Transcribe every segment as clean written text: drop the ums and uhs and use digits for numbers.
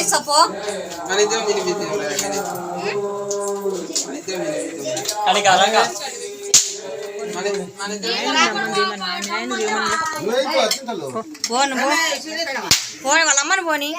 సపో పోని వాళ్ళ అమ్మని పోని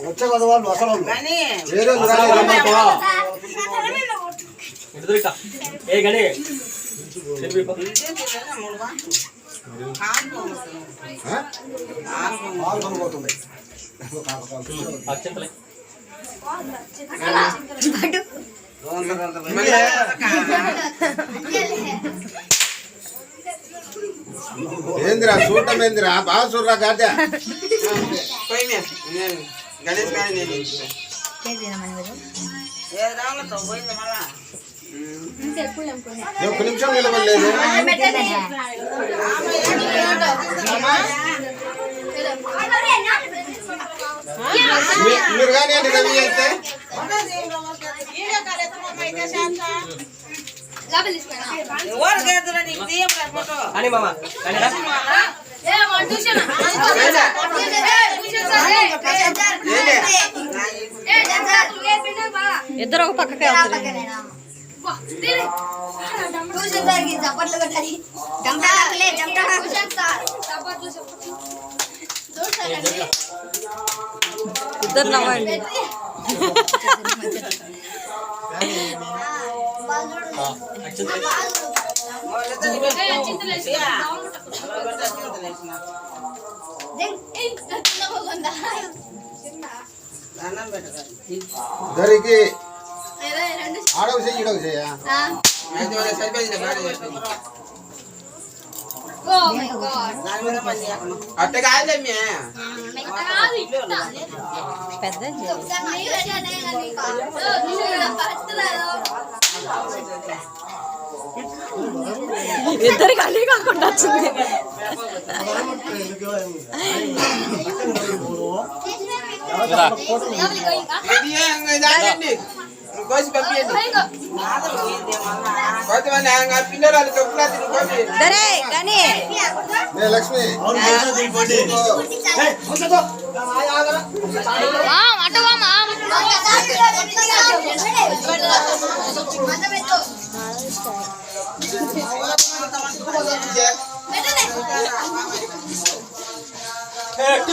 వచ్చే కదా వాళ్ళు అసలు ఏంద్రా చూడటం ఏంద్రా బాగా చూడరా కాదా గణేష్ గారి ఒక్క నిమిషం నిలబడలేదు మీరు కానీ అండి రవి అయితే ఇద్దరు ఒక పక్కకే ఇద్దరు నవ్వండి దరికి ఆడవ చెయ్యి ఇడవ చెయ్యా అట్ట కాదమ్మే పెద్ద ఇద్దరికి అన్నీ కాకుండా వచ్చింది కోసి లక్ష్మి